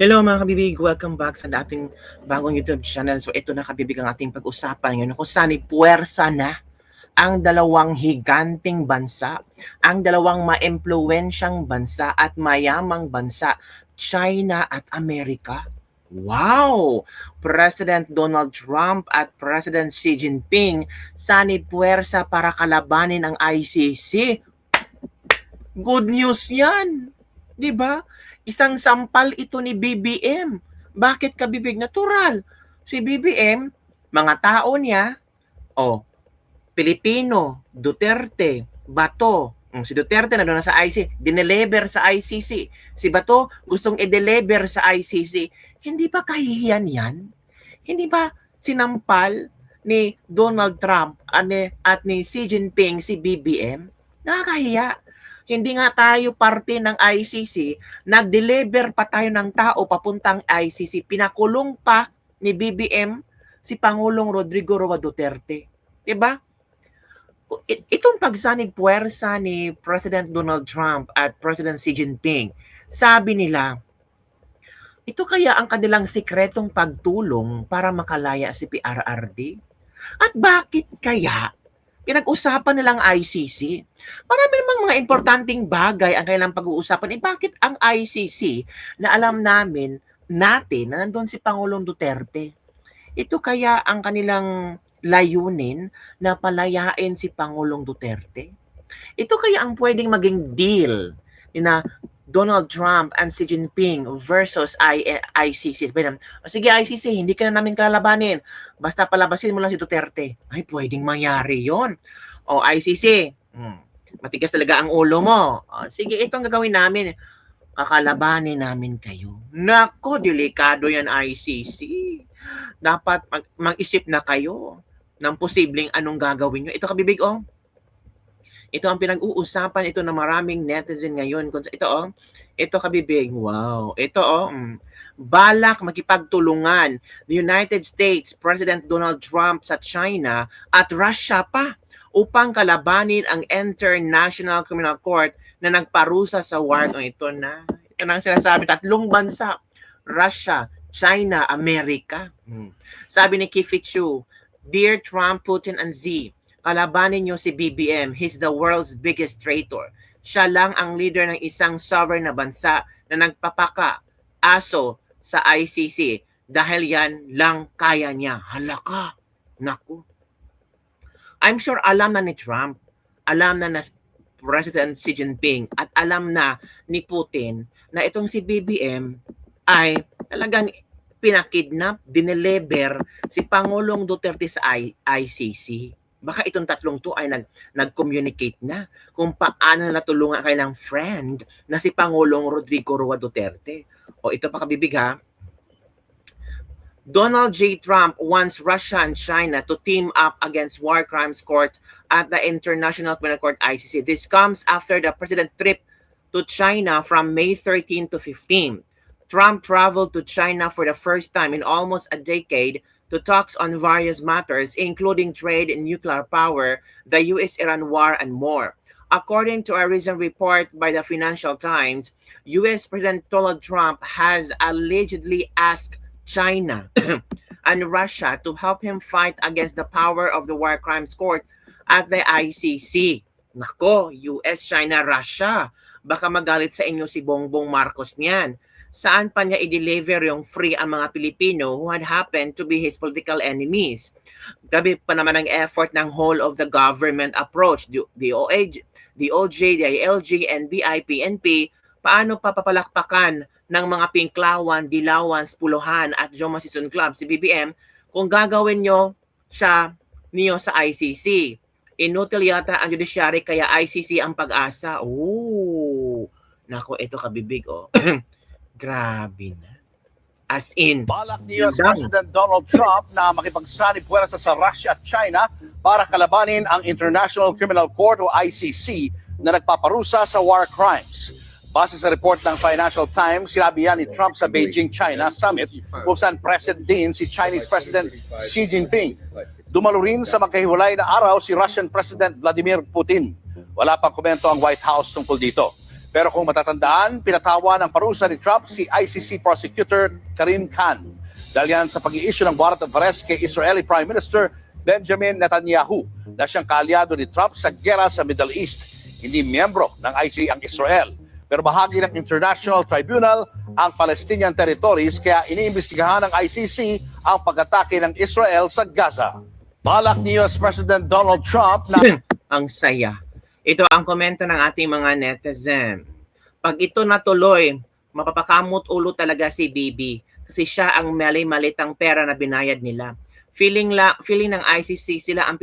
Hello mga kabibig, welcome back sa dating bagong YouTube channel. So ito na kabibig ang ating pag-usapan ngayon kung saan puwersa na ang dalawang higanting bansa, ang dalawang maimpluwensyang bansa at mayamang bansa, China at Amerika. Wow! President Donald Trump at President Xi Jinping sanib puwersa para kalabanin ang ICC. Good news yan! 'Di ba? Isang sampal ito ni BBM. Bakit ka bibig? Natural. Si BBM, mga tao niya, oh, Pilipino, Duterte, Bato. Si Duterte na doon sa ICC, dinelever sa ICC. Si Bato gustong i-deliver sa ICC. Hindi ba kahihiyan yan? Hindi ba sinampal ni Donald Trump at ni Xi Jinping si BBM? Nakakahiya. Hindi nga tayo parte ng ICC, nag-deliver pa tayo ng tao papuntang ICC. Pinakulong pa ni BBM si Pangulong Rodrigo Roa Duterte. 'Di ba? Itong pagsanib puwersa ni President Donald Trump at President Xi Jinping, sabi nila, ito kaya ang kanilang sikretong pagtulong para makalaya si PRRD? At bakit kaya pinag-usapan nilang ICC? Marami namang mga importanteng bagay ang kailang pag-uusapan. Bakit ang ICC na alam natin na nandun si Pangulong Duterte? Ito kaya ang kanilang layunin na palayain si Pangulong Duterte? Ito kaya ang pwedeng maging deal ni na Donald Trump and Xi Jinping versus ICC. Sige ICC, hindi ka na namin kalabanin. Basta palabasin mo lang si Duterte. Ay, pwedeng mangyari yon. O ICC, matigas talaga ang ulo mo. Sige, ito ang gagawin namin. Kakalabanin namin kayo. Nako, delikado yan ICC. Dapat mag-isip na kayo ng posibleng anong gagawin nyo. Ito kabibig, oh. Ito ang pinag-uusapan ito ng maraming netizen ngayon. Ito kabibig, wow. Ito balak makipagtulungan the United States President Donald Trump sa China at Russia pa upang kalabanin ang International Criminal Court na nagparusa sa war. Ito na ang sinasabi, tatlong bansa, Russia, China, Amerika. Sabi ni Kifi Chu, Dear Trump, Putin, and Xi, kalabanin niyo si BBM. He's the world's biggest traitor. Siya lang ang leader ng isang sovereign na bansa na nagpapaka-aso sa ICC dahil yan lang kaya niya. Halaka. Naku. I'm sure alam na ni Trump, alam na President Xi Jinping, at alam na ni Putin na itong si BBM ay talagang pinakidnap, dinelever si Pangulong Duterte sa ICC. Baka itong tatlong to ay nag-communicate na kung paano na tulungan ang kailang friend na si Pangulong Rodrigo Roa Duterte. O ito pa kabibig ha. Donald J. Trump wants Russia and China to team up against war crimes court at the International Criminal Court ICC. This comes after the president trip to China from May 13 to 15. Trump traveled to China for the first time in almost a decade to talks on various matters, including trade and nuclear power, the U.S.-Iran war, and more. According to a recent report by the Financial Times, U.S. President Donald Trump has allegedly asked China and Russia to help him fight against the power of the War Crimes Court at the ICC. Nako, U.S., China, Russia. Baka magalit sa inyo si Bongbong Marcos niyan. Saan pa niya i-deliver yung free ang mga Pilipino who had happened to be his political enemies? Gabi pa naman ang effort ng whole of the government approach, DOJ, DILG, NBI, PNP, paano papapalakpakan ng mga Pinklawan, Dilawan, Spuluhan at Joma Season Club si BBM kung gagawin niyo sa ICC. Inutil yata ang judiciary kaya ICC ang pag-asa. Ooh, nako, ito kabibig oh. Grabe na. As in, balak ni US President Donald Trump na makipagsanib puwersa sa Russia at China para kalabanin ang International Criminal Court o ICC na nagpaparusa sa war crimes. Base sa report ng Financial Times, sinabi yan ni Trump sa Beijing, China Summit kung saan present din si Chinese President Xi Jinping. Dumalo rin sa magkahiwalay na araw si Russian President Vladimir Putin. Wala pang komento ang White House tungkol dito. Pero kung matatandaan, pinatawa ng parusa ni Trump si ICC Prosecutor Karim Khan. Dahil yan sa pag-i-issue ng warrant of arrest kay Israeli Prime Minister Benjamin Netanyahu na siyang kaalyado ni Trump sa giyera sa Middle East. Hindi miyembro ng ICC ang Israel, pero bahagi ng International Tribunal ang Palestinian territories kaya iniimbestigahan ng ICC ang pag-atake ng Israel sa Gaza. Balak ni US President Donald Trump na Ang saya. Ito ang komento ng ating mga netizen. Pag ito natuloy, mapapakamot ulo talaga si Bibi kasi siya ang mali-malitang pera na binayad nila. Feeling ng ICC sila ang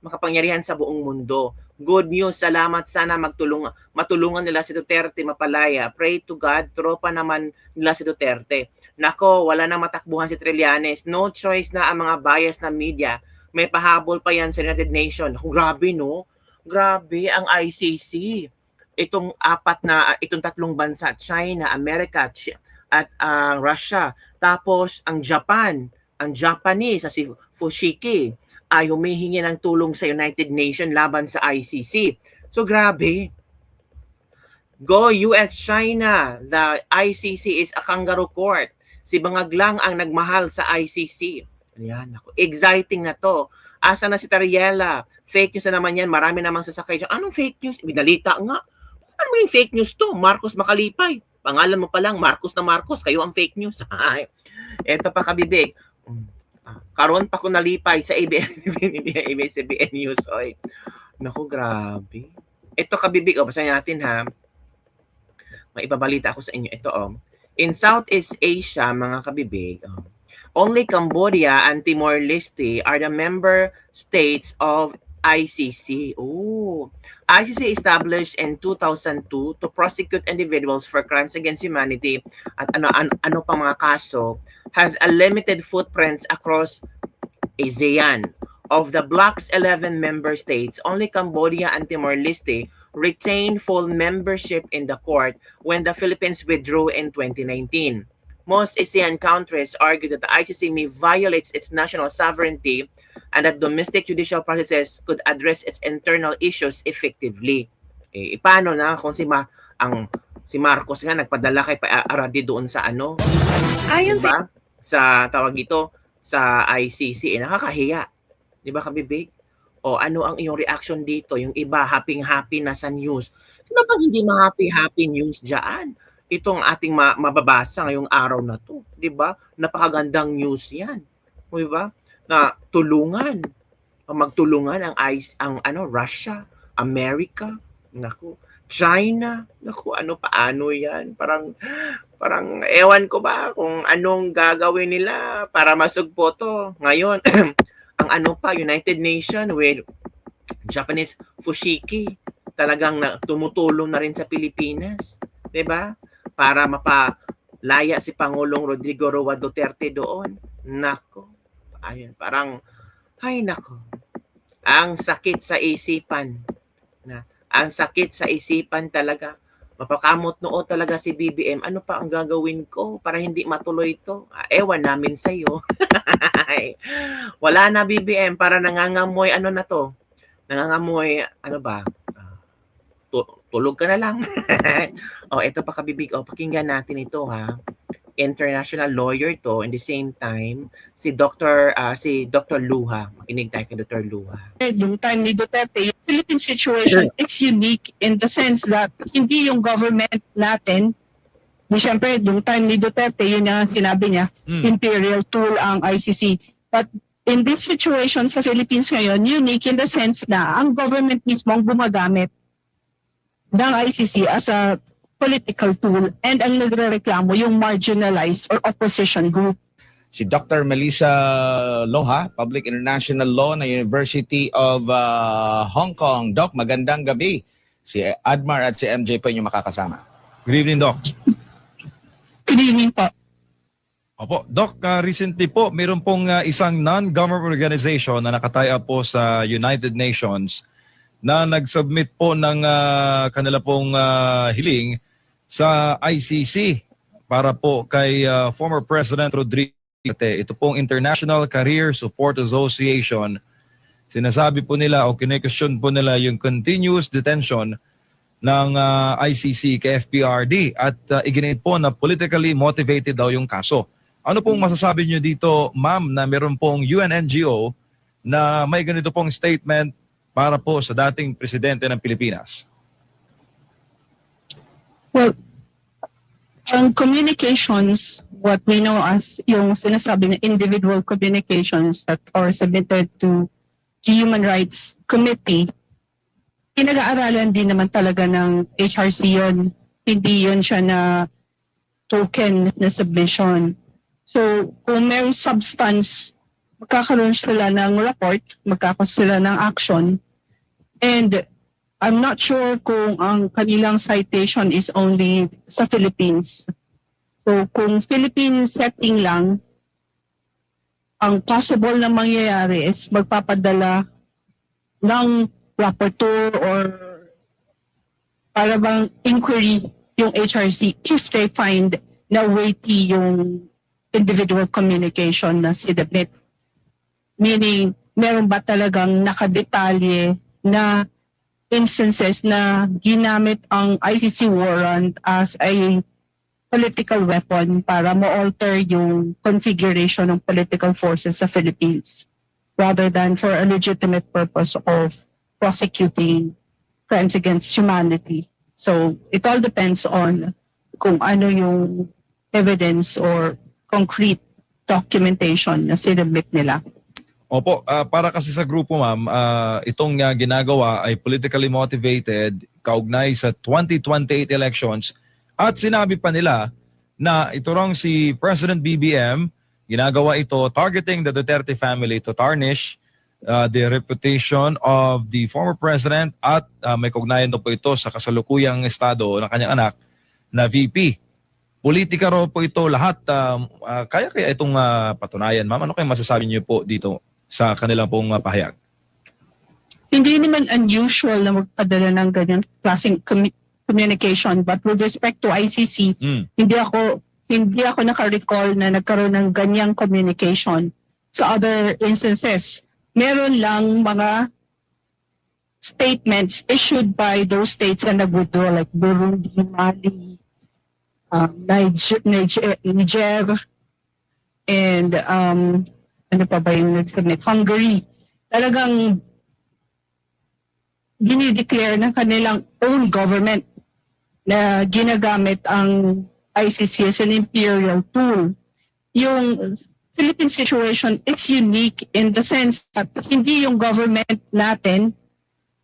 makapangyarihan sa buong mundo. Good news, salamat, sana matulungan nila si Duterte mapalaya. Pray to God, tropa naman nila si Duterte. Nako, wala nang matakbuhan si Trillanes. No choice na ang mga bias na media. May pahabol pa yan sa United Nations. Grabe, no? Grabe ang ICC. Itong tatlong bansa, China, America, at Russia. Tapos ang Japan, ang Japanese, si Fushiki, ay humihingi ng tulong sa United Nations laban sa ICC. So grabe. Go US, China. The ICC is a kangaroo court. Si Bangag lang ang nagmahal sa ICC. Ayan, ako. Exciting na to. Asa na si Tariela? Fake news na naman yan. Marami namang sasakay dyan. Anong fake news? Binalita nga. Ano yung fake news to? Marcos Makalipay. Pangalan mo pa lang, Marcos na Marcos. Kayo ang fake news. Eto pa kabibig. Karon pa ko nalipay sa ABS-CBN News. Oy. Naku, grabe. Ito kabibig. Basahin natin ha. May ibabalita ako sa inyo. Ito In Southeast Asia, mga kabibig, only Cambodia and Timor-Leste are the member states of ICC. ICC established in 2002 to prosecute individuals for crimes against humanity at ano pang mga kaso, has a limited footprints across ASEAN. Of the bloc's 11 member states, only Cambodia and Timor-Leste retained full membership in the court when the Philippines withdrew in 2019. Most ASEAN countries argue that the ICC may violate its national sovereignty and that domestic judicial processes could address its internal issues effectively. Paano na kung si Marcos nga nagpadala kay Aradi doon sa Ayon diba? Sa tawag ito sa ICC, nakakahiya. 'Di ba kabibig? Ano ang iyong reaction dito? Yung iba happy na sa news. Sino bang hindi ma-happy news diyan? Itong ating mababasa ngayong araw na 'to, 'di ba? Napakagandang news 'yan. 'Di ba? Na magtulungan ang Russia, America, naku, China, naku, paano 'yan? Parang ewan ko ba kung anong gagawin nila para masugpo 'to. Ngayon, ang United Nations with Japanese Fushiki talagang tumutulong na rin sa Pilipinas, 'di ba? Para mapalaya si Pangulong Rodrigo Roa Duterte doon. Nako. Ayun, parang nako. Ang sakit sa isipan. Ang sakit sa isipan talaga. Mapakamot noo talaga si BBM. Ano pa ang gagawin ko para hindi matuloy ito? Ewan namin sa iyo. Wala na BBM para nangangamoy na to. Nangangamoy ba? Tulog ka na lang. Ito pa kabibig. Pakinggan natin ito ha. International lawyer to, in the same time si Dr. Luha. Makinig tayo kay Dr. Luha. yung time ni Duterte, yung Philippine situation is unique in the sense that hindi yung government natin, siyempre yung time ni Duterte, yun ang sinabi niya, imperial tool ang ICC. But in this situation sa Philippines ngayon, unique in the sense na ang government mismo ang gumagamit ng ICC as a political tool and ang nagrereklamo yung marginalized or opposition group. Si Dr. Melissa Loha, Public International Law na University of Hong Kong. Doc, magandang gabi. Si Admar at si MJ po yung makakasama. Good evening, Doc. Good evening po. Opo, Doc, recently po, mayroon pong isang non-government organization na nakataya po sa United Nations na nag-submit po ng kanila pong hiling sa ICC para po kay former President Rodrigo Duterte. Ito pong International Career Support Association. Sinasabi po nila o kine-question po nila yung continuous detention ng ICC kay FPRD at iginit po na politically motivated daw yung kaso. Ano pong masasabi niyo dito, ma'am, na meron pong UN NGO na may ganito pong statement para po sa dating presidente ng Pilipinas? Well, ang communications, what we know as yung sinasabi na individual communications that are submitted to the Human Rights Committee, pinag-aaralan din naman talaga ng HRC yun. Hindi yun siya na token na submission. So, kung may substance, magkakaroon sila ng report, magkakaroon sila ng action, and I'm not sure kung ang kanilang citation is only sa Philippines. So, kung Philippine setting lang, ang possible na mangyayari is magpapadala ng rapporteur or para bang inquiry yung HRC if they find na weighty yung individual communication na sinubmit. Meaning, meron ba talagang nakadetalye na instances na ginamit ang ICC warrant as a political weapon para ma-alter yung configuration ng political forces sa Philippines rather than for a legitimate purpose of prosecuting crimes against humanity. So, it all depends on kung ano yung evidence or concrete documentation na sinubmit nila. Opo, para kasi sa grupo, ma'am, itong ginagawa ay politically motivated, kaugnay sa 2028 elections, at sinabi pa nila na ito rong si President BBM, ginagawa ito targeting the Duterte family to tarnish the reputation of the former president at may kaugnayan po ito sa kasalukuyang estado ng kanyang anak na VP. Politika raw po ito lahat. Kaya itong patunayan, ma'am? Ano kayong masasabi niyo po dito sa kanilang pong pahayag? Hindi naman unusual na magpadala ng ganyang klaseng communication, but with respect to ICC, hindi ako naka-recall na nagkaroon ng ganyang communication. Sa other instances, meron lang mga statements issued by those states na nag-withdraw like Burundi, Mali, Niger, and ano pa ba yung nag-submit? Hungary. Talagang dinideclare ng kanilang own government na ginagamit ang ICC as an imperial tool. Yung Philippine situation is unique in the sense that hindi yung government natin,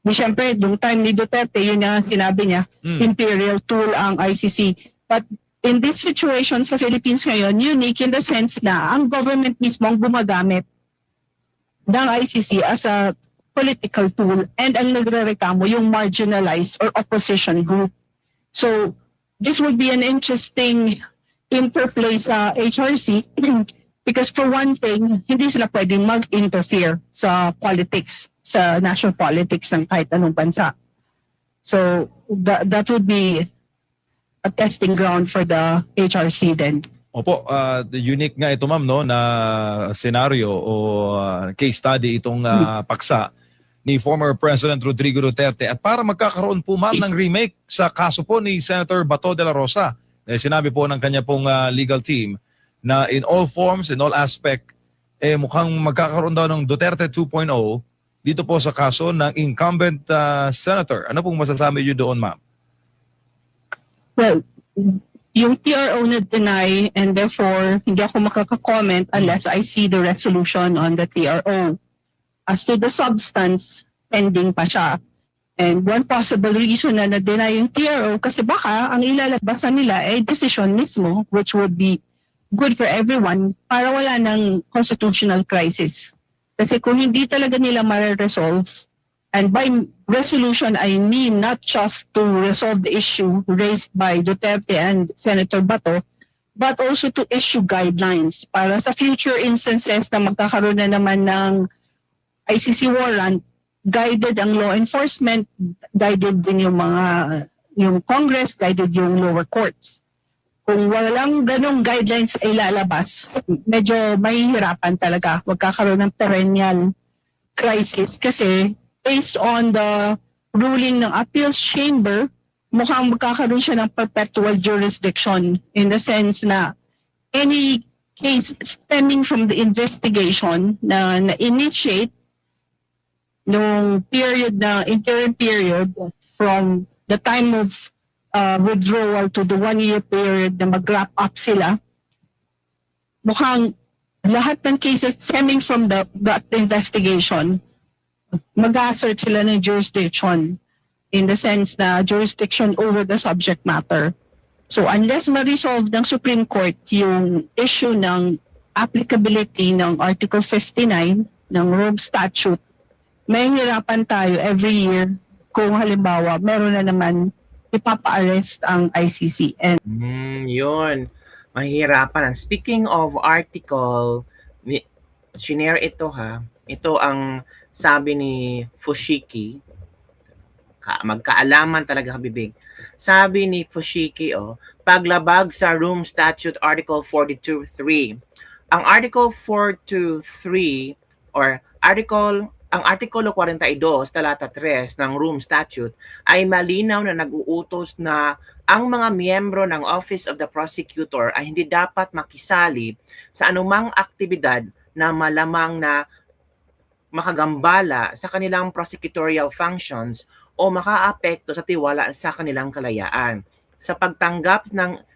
siyempre, yung time ni Duterte, yun na sinabi niya, imperial tool ang ICC. But in this situation sa Philippines ngayon, unique in the sense na ang government mismo ang gumagamit ng ICC as a political tool and ang nagre-rekamo yung marginalized or opposition group. So, this would be an interesting interplay sa HRC because for one thing, hindi sila pwedeng mag-interfere sa politics, sa national politics ng kahit anong bansa. So, that would be a testing ground for the HRC then. Opo, unique nga ito, ma'am, no, na senaryo o case study itong paksa ni former President Rodrigo Duterte. At para magkakaroon po, ma'am, ng remake sa kaso po ni Senator Bato de la Rosa, sinabi po ng kanya pong legal team na in all forms, in all aspect, mukhang magkakaroon daw ng Duterte 2.0 dito po sa kaso ng incumbent senator. Ano pong masasabi niyo doon, ma'am? Well, yung PRO na deny and therefore hindi ako makaka-comment unless I see the resolution on the TRO. As to the substance, pending pa siya. And one possible reason na na-deny yung TRO kasi baka ang ilalabasan nila ay decision mismo which would be good for everyone para wala ng constitutional crisis. Kasi kung hindi talaga nila ma-resolve, and by resolution, I mean not just to resolve the issue raised by Duterte and Senator Bato, but also to issue guidelines para sa future instances na magkakaroon na naman ng ICC warrant, guided ang law enforcement, guided din yung Congress, guided yung lower courts. Kung walang ganong guidelines ay lalabas, medyo mahihirapan talaga. Magkakaroon ng perennial crisis kasi based on the ruling ng appeals chamber, mukhang magkakaroon siya ng perpetual jurisdiction in the sense na any case stemming from the investigation na na-initiate nung period na interim period from the time of withdrawal to the 1-year period na mag-wrap up sila, mukhang lahat ng cases stemming from that investigation, mag-assert sila ng jurisdiction in the sense na jurisdiction over the subject matter. So unless ma-resolve ng Supreme Court yung issue ng applicability ng Article 59 ng Rome Statute, may hirapan tayo every year kung halimbawa meron na naman ipapa-arrest ang ICC. And Yun. Mahirapan. And speaking of article, shinare ito ha. Ito ang sabi ni Fushiki. Magkaalaman talaga kabibig. Sabi ni Fushiki, paglabag sa Rome Statute Article 42.3. Ang Article 423 or ang Artikulo 42, Talata 3 ng Rome Statute ay malinaw na nag-uutos na ang mga miyembro ng Office of the Prosecutor ay hindi dapat makisali sa anumang aktibidad na malamang na makagambala sa kanilang prosecutorial functions o makaapekto sa tiwala sa kanilang kalayaan. Sa pagtanggap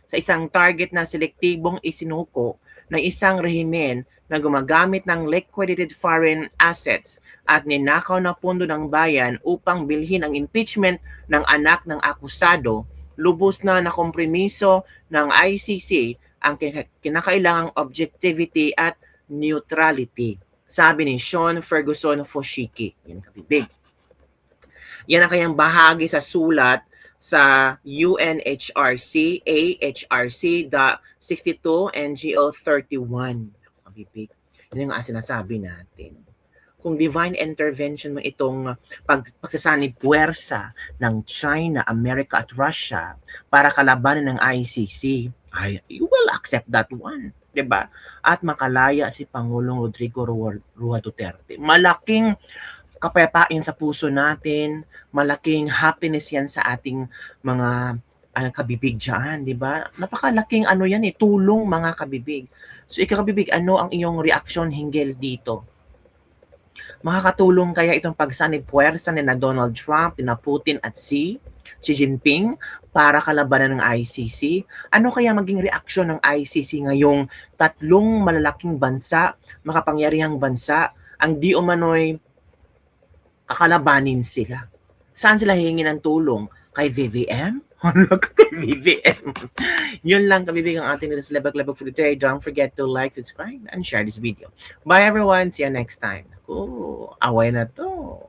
sa isang target na selektibong isinuko ng isang rehimen na gumagamit ng liquidated foreign assets at ninakaw na pondo ng bayan upang bilhin ang impeachment ng anak ng akusado, lubos na nakompromiso ng ICC ang kinakailangang objectivity at neutrality. Sabi ni Sean Ferguson Fushiki. Yan kabibig. Yan ang kanyang bahagi sa sulat sa UNHRC AHRC.62 NGO 31. Kabibig. Yan ang sinasabi natin. Kung divine intervention mo itong pagsasanib puwersa ng China, America at Russia para kalabanan ng ICC, you will accept that one. Diba? At makalaya si Pangulong Rodrigo Roa Duterte. Malaking kapayapaan sa puso natin, malaking happiness yan sa ating mga kabibig dyan, di ba? Napakalaking tulong mga kabibig. So ikaw kabibig, ano ang iyong reaksyon hinggil dito? Makakatulong kaya itong pagsanib puwersa ni na Donald Trump, ni na Putin at Xi Jinping para kalabanan ng ICC? Ano kaya maging reaksyon ng ICC ngayong tatlong malalaking bansa, makapangyarihang bansa, ang di umano'y kakalabanin sila? Saan sila hihingi ng tulong? Kay VVM? Kay VVM. Yun lang kabibig ang ating nila sa Lebag-Lebag for today. Don't forget to like, subscribe, and share this video. Bye everyone. See you next time. Away na to.